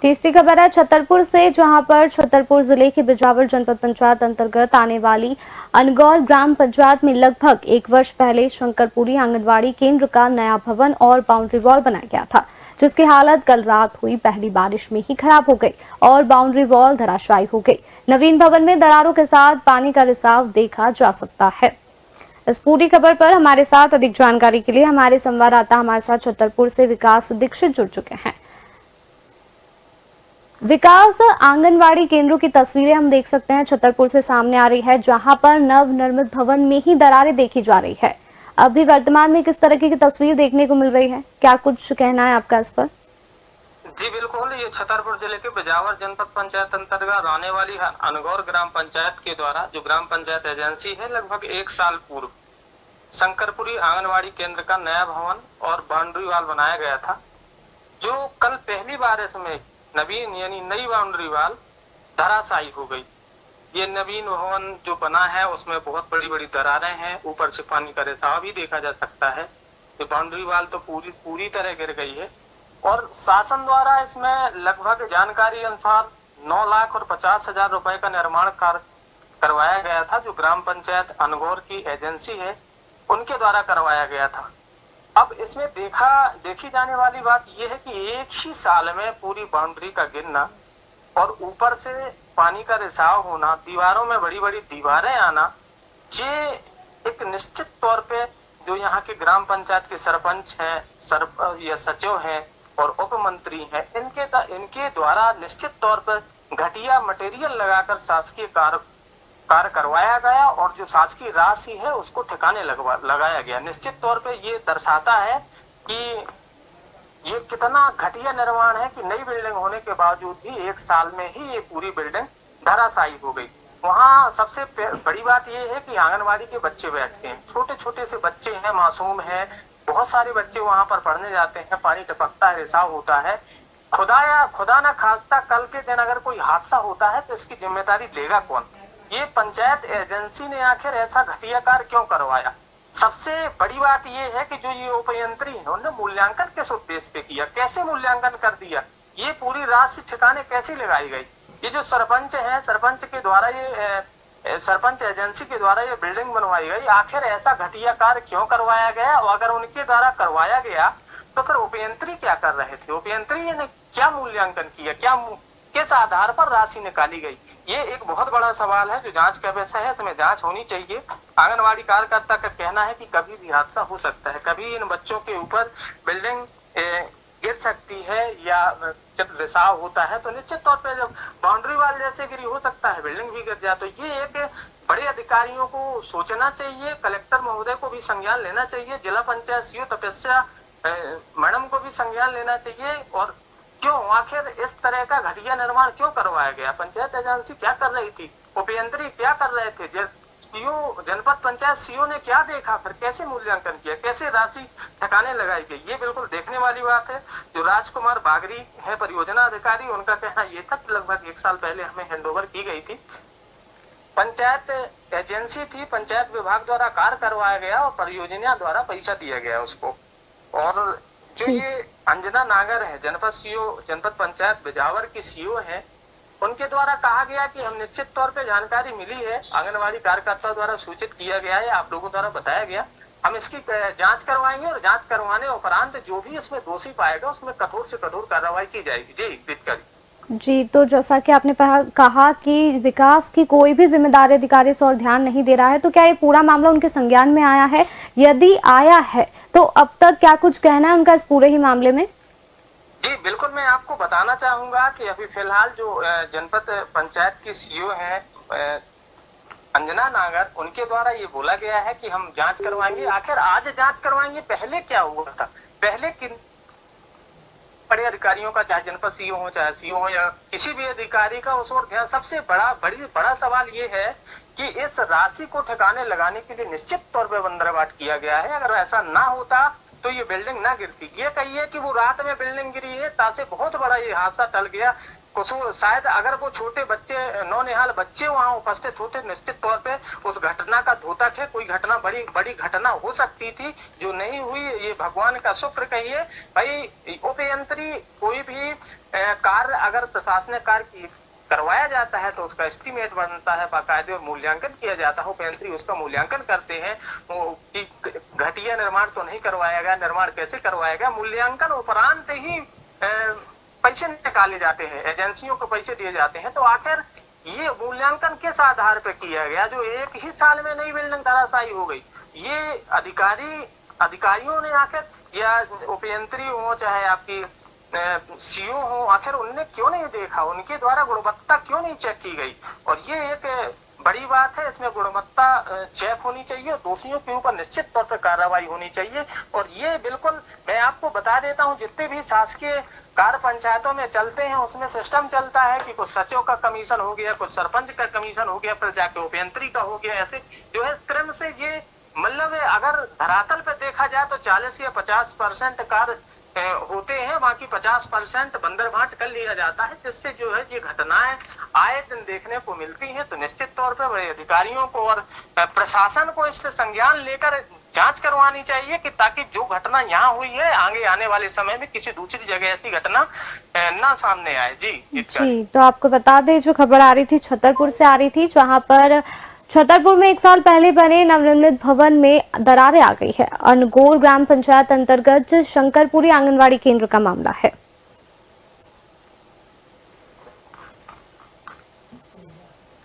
तीसरी खबर है छतरपुर से, जहां पर छतरपुर जिले की बिजावर जनपद पंचायत अंतर्गत आने वाली अनगौर ग्राम पंचायत में लगभग 1 वर्ष पहले शंकरपुरी आंगनबाड़ी केंद्र का नया भवन और बाउंड्री वॉल बनाया गया था, जिसकी हालत कल रात हुई पहली बारिश में ही खराब हो गई और बाउंड्री वॉल धराशायी हो गई। नवीन भवन में दरारों के साथ पानी का रिसाव देखा जा सकता है। इस पूरी खबर पर हमारे साथ अधिक जानकारी के लिए हमारे संवाददाता हमारे साथ छतरपुर से विकास दीक्षित जुड़ चुके हैं। विकास, आंगनवाड़ी केंद्रों की तस्वीरें हम देख सकते हैं छतरपुर से सामने आ रही है, जहां पर नव निर्मित भवन में ही दरारें देखी जा रही है। अभी वर्तमान में किस तरह की तस्वीर देखने को मिल रही है, क्या कुछ कहना है आपका इस पर? जी बिल्कुल, ये छतरपुर जिले के बिजावर जनपद पंचायत अंतर्गत आने वाली अनगौर ग्राम पंचायत के द्वारा जो ग्राम पंचायत एजेंसी है, लगभग 1 साल पूर्व शंकरपुरी आंगनवाड़ी केंद्र का नया भवन और बाउंड्री वॉल बनाया गया था, जो कल पहली बारिश में नवीन यानी नई बाउंड्री वॉल धराशायी हो गई। ये नवीन भवन जो बना है उसमें बहुत बड़ी बड़ी दरारें हैं, ऊपर से पानी का रिसाव भी देखा जा सकता है। ये बाउंड्री वॉल तो पूरी तरह गिर गई है और शासन द्वारा इसमें लगभग जानकारी अनुसार 9,50,000 रुपए का निर्माण कार्य करवाया गया था, जो ग्राम पंचायत अनगौर की एजेंसी है उनके द्वारा करवाया गया था। अब इसमें देखी जाने वाली बात यह है कि एक ही साल में पूरी बाउंड्री का गिरना और ऊपर से पानी का रिसाव होना, दीवारों में बड़ी बड़ी दीवारें आना, ये एक निश्चित तौर पे जो यहाँ के ग्राम पंचायत के सरपंच हैं, या सचिव हैं और उप मंत्री हैं, इनके द्वारा निश्चित तौर पर घटिया मटेरियल लगाकर शासकीय कार्य करवाया गया और जो शासकीय राशि है उसको ठिकाने लगाया गया। निश्चित तौर पे ये दर्शाता है कि ये कितना घटिया निर्माण है कि नई बिल्डिंग होने के बावजूद भी 1 साल में ही ये पूरी बिल्डिंग धराशायी हो गई। वहाँ सबसे बड़ी बात ये है कि आंगनबाड़ी के बच्चे बैठते हैं, छोटे छोटे से बच्चे हैं, मासूम हैं, बहुत सारे बच्चे वहां पर पढ़ने जाते हैं, पानी टपकता है, रिसाव होता है। खुदा ना खास्ता कल के दिन अगर कोई हादसा होता है तो इसकी जिम्मेदारी लेगा कौन? ये पंचायत एजेंसी ने आखिर ऐसा घटिया कार्य क्यों करवाया? सबसे बड़ी बात यह है कि जो ये उपयंत्री है उन्होंने मूल्यांकन किस उद्देश्य पे किया, कैसे मूल्यांकन कर दिया, ये पूरी राशि ठिकाने कैसे लगाई गई? ये जो सरपंच है, सरपंच के द्वारा ये सरपंच एजेंसी के द्वारा ये बिल्डिंग बनवाई गई, आखिर ऐसा घटिया कार्य क्यों करवाया गया? और अगर उनके द्वारा करवाया गया तो फिर उपयंत्री क्या कर रहे थे? उपयंत्री ने क्या मूल्यांकन किया, किस आधार पर राशि निकाली गई? ये एक बहुत बड़ा सवाल है जो जांच का विषय है, इसमें जांच होनी चाहिए। आंगनवाड़ी कार्यकर्ता का कहना है कि कभी भी हादसा हो सकता है, कभी इन बच्चों के ऊपर बिल्डिंग गिर सकती है या जब रिसाव होता है तो निश्चित तौर पे जब बाउंड्री वॉल जैसे गिरी हो सकता है, बिल्डिंग भी गिर जाए। तो ये एक बड़े अधिकारियों को सोचना चाहिए, कलेक्टर महोदय को भी संज्ञान लेना चाहिए, जिला पंचायत सीओ तपस्या मैडम को भी संज्ञान लेना चाहिए। और क्यों आखिर इस तरह का घटिया निर्माण क्यों करवाया गया? पंचायत एजेंसी क्या कर रही थी, उपयंत्री क्या कर रहे थे, सीओ जनपद पंचायत सीओ ने क्या देखा, फिर कैसे मूल्यांकन किया, कैसे राशि ठिकाने लगाई गई? ये बिल्कुल देखने वाली बात है। जो राजकुमार बागरी है परियोजना अधिकारी, उनका कहना ये था कि लगभग 1 साल पहले हमें हैंडओवर की गई थी, पंचायत एजेंसी थी, पंचायत विभाग द्वारा कार्य करवाया गया और परियोजना द्वारा पैसा दिया गया उसको। और जो ये अंजना नागर है, जनपद सीओ जनपद पंचायत बिजावर की सीओ है, उनके द्वारा कहा गया कि हम निश्चित तौर पे जानकारी मिली है, आंगनवाड़ी कार्यकर्ता द्वारा सूचित किया गया है, आप लोगों द्वारा बताया गया, हम इसकी जांच करवाएंगे और जांच करवाने उपरांत जो भी इसमें दोषी पाएगा उसमें कठोर से कठोर कार्रवाई की जाएगी। जी, तो जैसा कि आपने कहा कि विकास की कोई भी जिम्मेदारी अधिकारी इस ओर ध्यान नहीं दे रहा है, तो क्या ये पूरा मामला उनके संज्ञान में आया है? यदि आया है तो अब तक क्या कुछ कहना है उनका इस पूरे ही मामले में? जी बिल्कुल, मैं आपको बताना चाहूंगा कि अभी फिलहाल जो जनपद पंचायत की सीओ है अंजना नागर, उनके द्वारा ये बोला गया है कि हम जांच करवाएंगे। आखिर आज जांच करवाएंगे, पहले क्या हुआ था? पहले किन बड़े अधिकारियों का, चाहे जनपद सीओ हो, चाहे सीओ हो या किसी भी अधिकारी का, उस ओर ध्यान। सबसे बड़ा सवाल ये है कि इस राशि को ठिकाने लगाने के लिए निश्चित तौर पर बंदरबाट किया गया है। अगर ऐसा ना होता तो ये बिल्डिंग ना गिरती। ये कहिए कि वो रात में बिल्डिंग गिरी है, तासे बहुत बड़ा ये हादसा टल गया। शायद अगर वो छोटे बच्चे, नौनिहाल बच्चे वहां उपस्थित होते, निश्चित तौर पे उस घटना का द्योतक है, कोई घटना बड़ी घटना हो सकती थी जो नहीं हुई। ये भगवान का शुक्र कहिए। भाई उपयंत्री कोई भी कार्य अगर प्रशासनिक कार्य करवाया जाता है तो उसका एस्टीमेट बनता है, बाकायदे और मूल्यांकन किया जाता है। पेंत्री उसका मूल्यांकन करते हैं कि घटिया निर्माण तो नहीं करवाया गया, निर्माण कैसे करवाया गया। मूल्यांकन उपरांत ही पैसे निकाले जाते हैं, एजेंसियों को पैसे दिए जाते हैं। तो आखिर ये मूल्यांकन किस आधार पर किया गया जो एक ही साल में नई बिल्डिंग धराशायी हो गई? ये अधिकारियों ने आखिर, या उपयंत्री हो चाहे आपकी सीओ हो, आखिर उनने क्यों नहीं देखा? उनके द्वारा गुणवत्ता क्यों नहीं चेक की गई? और ये एक बड़ी बात है, इसमें गुणवत्ता चेक होनी चाहिए, दोषियों के ऊपर निश्चित तौर पर कार्रवाई होनी चाहिए। और ये बिल्कुल मैं आपको बता देता हूँ, जितने भी शासकीय कार्य पंचायतों में चलते हैं उसमें सिस्टम चलता है कि कुछ सचिव का कमीशन हो गया, कुछ सरपंच का कमीशन हो गया, फिर जाके उपयंत्री का हो गया। ऐसे जो है क्रम से ये मतलब अगर धरातल पे देखा जाए तो 40 या 50% कार्य होते हैं, बाकी 50% बंदरभांट कर लिया जाता है, जिससे जो है ये घटनाएं आए दिन देखने को मिलती हैं। तो निश्चित तौर पर बड़े अधिकारियों को और प्रशासन को इस पे संज्ञान लेकर जांच करवानी चाहिए कि ताकि जो घटना यहाँ हुई है आगे आने वाले समय में किसी दूसरी जगह ऐसी घटना ना सामने आए। जी तो आपको बता दें, जो खबर आ रही थी छतरपुर से आ रही थी, जहाँ पर छतरपुर में 1 साल पहले बने नवनिर्मित भवन में दरारें आ गई है। अनगोल ग्राम पंचायत अंतर्गत शंकरपुरी आंगनवाड़ी केंद्र का मामला है।